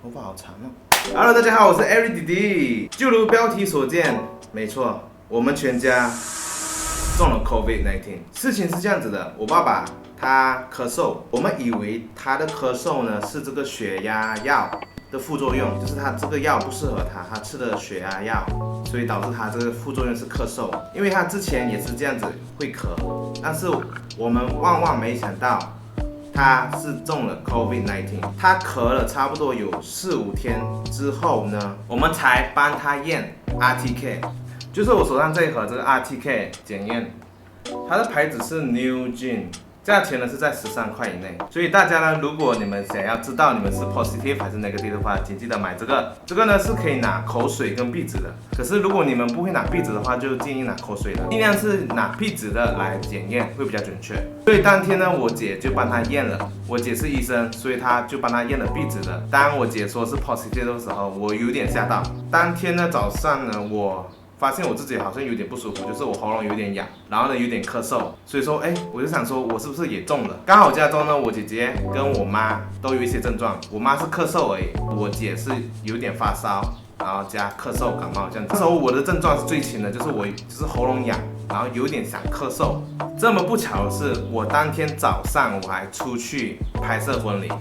头发好长哦。Hello， 大家好，我是 Eric 弟弟。就如标题所见，没错，我们全家中了 COVID-19。事情是这样子的，我爸爸他咳嗽，我们以为他的咳嗽呢是这个血压药的副作用，就是他这个药不适合他吃的血压药，所以导致他这个副作用是咳嗽。因为他之前也是这样子会咳，但是我们万万没想到。他是中了 COVID-19， 他咳了差不多有4-5天之后呢，我们才帮他验 RTK， 就是我手上这一盒这个 RTK 检验，它的牌子是 NewGen， 价钱呢是在13块以内。所以大家呢，如果你们想要知道你们是 positive 还是 negative 的话，请记得买这个。这个呢是可以拿口水跟壁纸的，可是如果你们不会拿壁纸的话，就建议拿口水的，尽量是拿壁纸的来检验会比较准确。所以当天呢，我姐就帮他验了。我姐是医生，所以她就帮他验了壁纸的。当我姐说是 positive 的时候，我有点吓到。当天呢早上呢，我发现我自己好像有点不舒服，就是我喉咙有点痒，然后呢有点咳嗽，所以说我就想说我是不是也中了？刚好家中呢，我姐姐跟我妈都有一些症状，我妈是咳嗽而已，我姐是有点发烧，然后加咳嗽感冒这样子。那时候我的症状是最轻的，就是我就是喉咙痒，然后有点想咳嗽。这么不巧的是，我当天早上我还出去拍摄婚礼，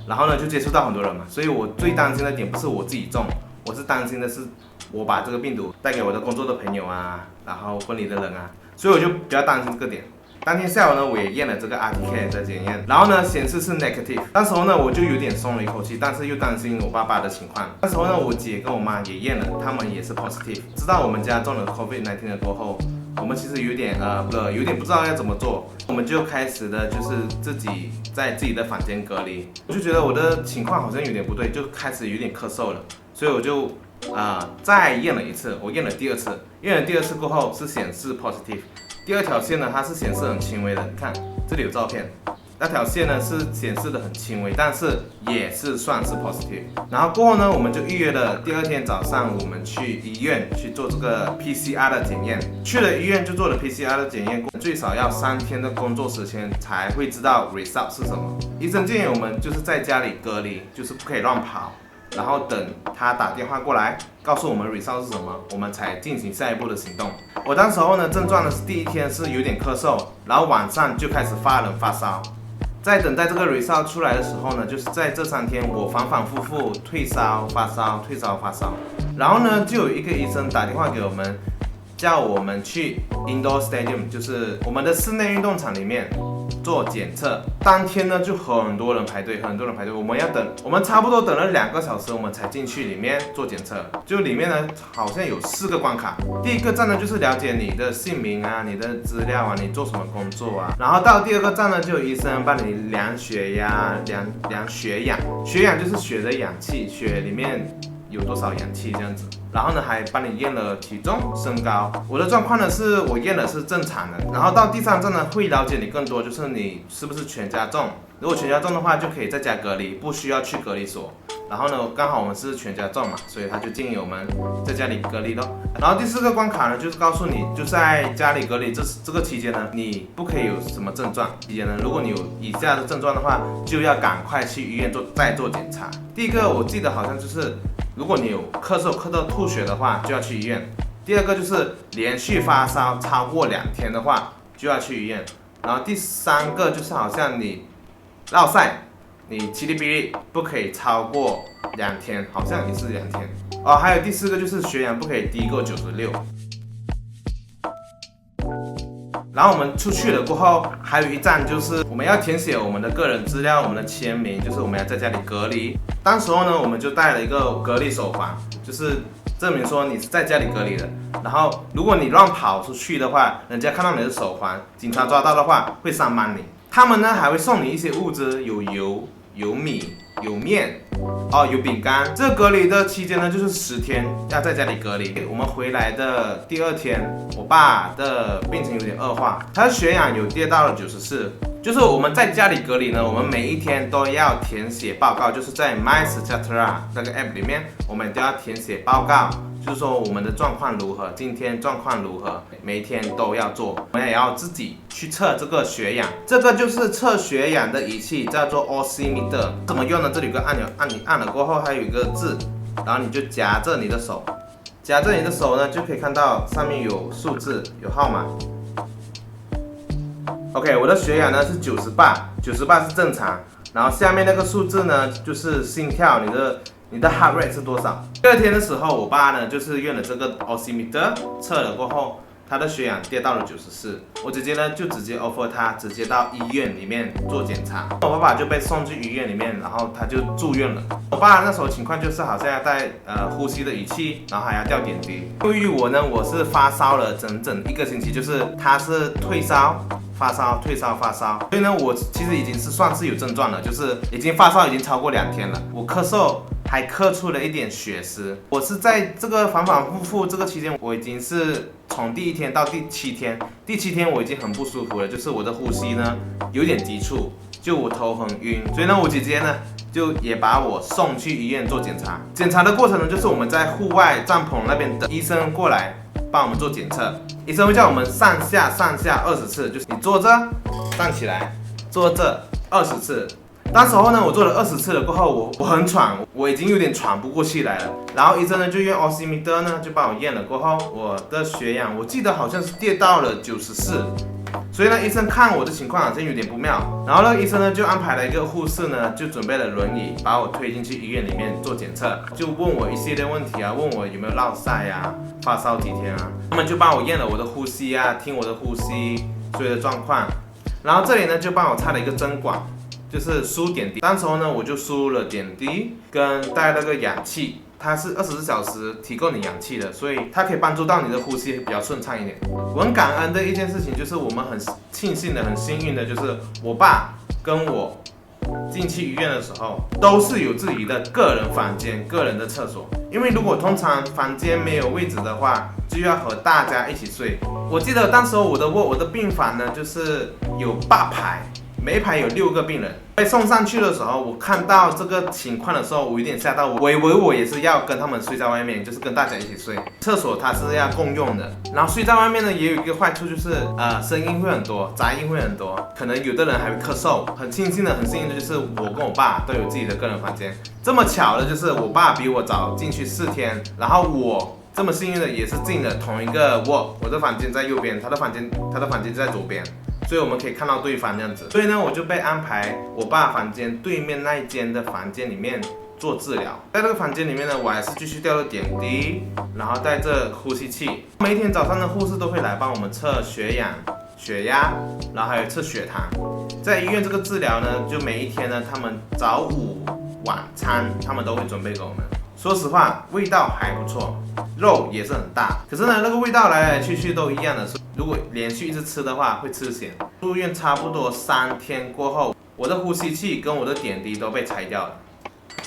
然后呢就接触到很多人嘛，所以我最担心的点不是我自己中，我是担心的是我把这个病毒带给我的工作的朋友啊，然后婚礼的人啊，所以我就比较担心这个点。当天下午呢，我也验了这个 RTK 的检验，然后呢显示是 negative。那时候呢我就有点松了一口气，但是又担心我爸爸的情况。那时候呢我姐跟我妈也验了，他们也是 positive。知道我们家中了 COVID-19 的过后，我们其实有点不知道要怎么做，我们就开始的就是自己在自己的房间隔离。我就觉得我的情况好像有点不对，就开始有点咳嗽了，所以我就再验了一次，我验了第二次，验了第二次过后是显示 positive。第二条线呢，它是显示很轻微的，你看这里有照片，那条线呢是显示的很轻微，但是也是算是 positive。然后过后呢，我们就预约了第二天早上，我们去医院去做这个 PCR 的检验。去了医院就做了 PCR 的检验，最少要3天的工作时间才会知道 result 是什么。医生建议我们就是在家里隔离，就是不可以乱跑。然后等他打电话过来告诉我们 result 是什么，我们才进行下一步的行动。我当时候呢症状呢是第一天是有点咳嗽，然后晚上就开始发冷发烧。在等待这个 result 出来的时候呢，就是在这3天我反反复复退烧发烧退烧发烧，然后呢就有一个医生打电话给我们，叫我们去 indoor stadium， 就是我们的室内运动场里面做检测。当天呢就很多人排队，我们差不多等了2个小时，我们才进去里面做检测。就里面呢好像有4个关卡。第一个站呢就是了解你的姓名啊、你的资料啊、你做什么工作啊。然后到第2个站呢，就有医生帮你量血压、量血氧。血氧就是血的氧气，血里面有多少氧气这样子。然后呢，还帮你验了体重、身高。我的状况呢是我验的是正常的。然后到第3站呢，会了解你更多，就是你是不是全家中。如果全家中的话，就可以在家隔离，不需要去隔离所。然后呢，刚好我们是全家中嘛，所以他就建议我们在家里隔离咯。然后第4个关卡呢，就是告诉你，就在家里隔离这个期间呢，你不可以有什么症状。期间呢，如果你有以下的症状的话，就要赶快去医院再做检查。第一个我记得好像就是，如果你有咳嗽咳到吐血的话，就要去医院。第2个就是连续发烧超过2天的话，就要去医院。然后第3个就是好像你落晒，你叽里哔哩不可以超过2天，好像也是2天。还有第4个就是血氧不可以低过96。然后我们出去了过后，还有一站就是我们要填写我们的个人资料、我们的签名，就是我们要在家里隔离。当时候呢，我们就带了一个隔离手环，就是证明说你是在家里隔离的。然后如果你乱跑出去的话，人家看到你的手环，警察抓到的话会3万你。他们呢还会送你一些物资，有油、有米、有面，有饼干。这个隔离的期间呢，就是10天要在家里隔离。我们回来的第2天，我爸的病情有点恶化，他的血氧有跌到了94。就是我们在家里隔离呢，我们每一天都要填写报告，就是在 MySejahtera 那个 app 里面，我们都要填写报告，就是说我们的状况如何，今天状况如何，每一天都要做。我们也要自己去测这个血氧，这个就是测血氧的仪器，叫做 oximeter。怎么用呢？这里有个按钮，你按了过后，还有一个字，然后你就夹着你的手，夹着你的手呢，就可以看到上面有数字，有号码。OK， 我的血氧呢是98是正常，然后下面那个数字呢就是心跳，你的 heart rate 是多少？第二天的时候，我爸呢就是用了这个 oximeter 测了过后，他的血氧跌到了94，我姐姐呢就直接 offer 他直接到医院里面做检查，我爸爸就被送去医院里面，然后他就住院了。我爸那时候情况就是好像要戴呼吸的仪器，然后还要吊点滴。由于我呢，我是发烧了整整1个星期，就是他是退烧。发烧，退烧，发烧，所以呢，我其实已经是算是有症状了，就是已经发烧已经超过2天了，我咳嗽还咳出了一点血丝。我是在这个反反复复这个期间，我已经是从第1天到第7天，第7天我已经很不舒服了，就是我的呼吸呢有点急促，就我头很晕，所以呢，我姐姐呢就也把我送去医院做检查。检查的过程呢，就是我们在户外帐篷那边等医生过来帮我们做检测。医生会叫我们上下20次，就是你坐着站起来，坐着20次。当时候呢，我做了20次了过后，我很喘，我已经有点喘不过气来了。然后医生呢就用 oximeter 呢就帮我验了过后，我的血氧我记得好像是跌到了94。所以呢，医生看我的情况好像有点不妙，然后呢，医生呢就安排了一个护士呢，就准备了轮椅，把我推进去医院里面做检测，就问我一系列问题啊，问我有没有落晒啊，发烧几天啊，他们就帮我验了我的呼吸啊，听我的呼吸所有的状况，然后这里呢就帮我插了一个针管，就是输点滴，当时候呢我就输入了点滴跟带那个氧气。它是24小时提供你氧气的，所以它可以帮助到你的呼吸比较顺畅一点。我很感恩的一件事情就是我们很庆幸的、很幸运的，就是我爸跟我进去医院的时候都是有自己的个人房间、个人的厕所。因为如果通常房间没有位置的话，就要和大家一起睡。我记得当时候我的病房呢，就是有8排。每一排有6个病人，被送上去的时候，我看到这个情况的时候，我有点吓到。我以为我也是要跟他们睡在外面，就是跟大家一起睡。厕所它是要共用的，然后睡在外面呢，也有一个坏处就是声音会很多，杂音会很多，可能有的人还会咳嗽。很庆幸的就是我跟我爸都有自己的个人房间。这么巧的就是我爸比我早进去4天，然后我这么幸运的也是进了同一个卧，我的房间在右边，他的房间在左边。所以我们可以看到对方这样子，所以呢，我就被安排我爸房间对面那一间的房间里面做治疗。在这个房间里面呢，我还是继续吊着点滴，然后带着呼吸器。每一天早上的护士都会来帮我们测血氧、血压，然后还有测血糖。在医院这个治疗呢，就每一天呢，他们早午晚餐他们都会准备给我们。说实话，味道还不错，肉也是很大，可是呢，那个味道来来去去都一样的。如果连续一直吃的话，会吃咸。住院差不多3天过后，我的呼吸器跟我的点滴都被拆掉了。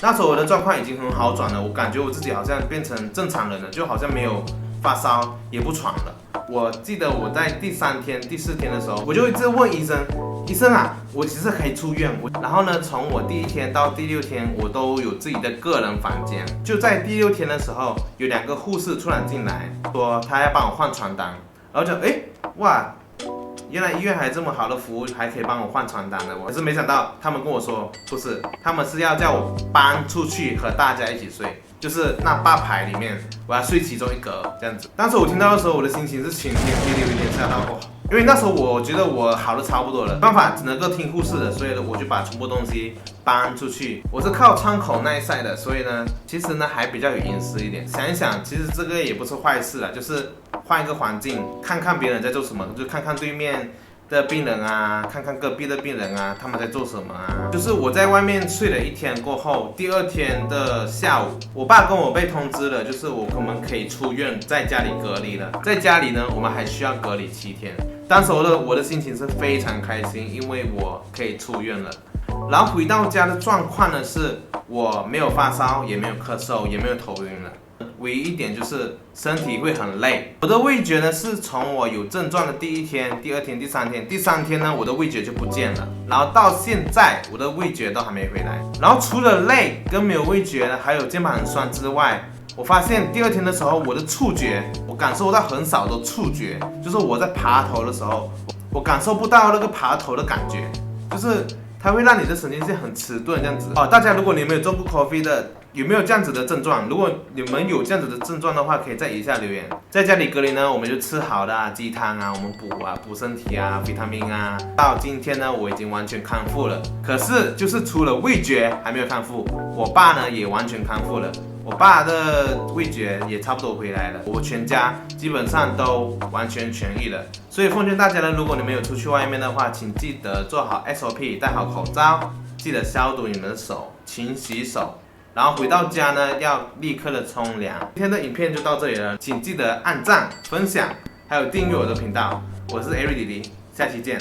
那时候我的状况已经很好转了，我感觉我自己好像变成正常人了，就好像没有发烧，也不喘了。我记得我在第3天、第4天的时候，我就一直问医生。医生啊，我其实可以出院。然后呢，从我第1天到第6天，我都有自己的个人房间。就在第6天的时候，有2个护士突然进来，说他要帮我换床单。然后就哇，原来医院还有这么好的服务，还可以帮我换床单的。可是没想到他们跟我说不是，他们是要叫我搬出去和大家一起睡，就是那8排里面，我要睡其中一格这样子。当时我听到的时候，我的心情是晴天霹雳，有点吓到我。因为那时候我觉得我好的差不多了，办法只能够听护士的，所以呢我就把全部东西搬出去。我是靠窗口那一晒的，所以呢其实呢还比较有隐私一点。想一想，其实这个也不是坏事啦，就是换一个环境，看看别人在做什么，就看看对面的病人啊，看看隔壁的病人啊，他们在做什么啊。就是我在外面睡了1天过后，第2天的下午，我爸跟我被通知了，就是我们可以出院，在家里隔离了。在家里呢，我们还需要隔离7天。当时我的心情是非常开心，因为我可以出院了。然后回到家的状况呢，是我没有发烧，也没有咳嗽，也没有头晕了。唯一一点就是身体会很累。我的味觉呢，是从我有症状的第1天、第2天、第3天，第3天呢，我的味觉就不见了。然后到现在，我的味觉都还没回来。然后除了累跟没有味觉呢，还有肩膀很酸之外，我发现第二天的时候，我的触觉，我感受到很少的触觉，就是我在爬头的时候，我感受不到那个爬头的感觉，就是它会让你的神经线很迟钝这样子。大家如果你们有中过 COVID 的，有没有这样子的症状？如果你们有这样子的症状的话，可以在以下留言。在家里隔离呢，我们就吃好的鸡汤啊，我们补身体啊，维他命啊。到今天呢，我已经完全康复了。可是就是除了味觉还没有康复，我爸呢也完全康复了。我爸的味觉也差不多回来了，我全家基本上都完全痊愈了。所以奉劝大家呢，如果你们有出去外面的话，请记得做好 SOP， 戴好口罩，记得消毒你们的手，勤洗手。然后回到家呢，要立刻的冲凉。今天的影片就到这里了，请记得按赞、分享，还有订阅我的频道。我是 Eric 弟弟，下期见，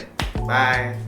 拜。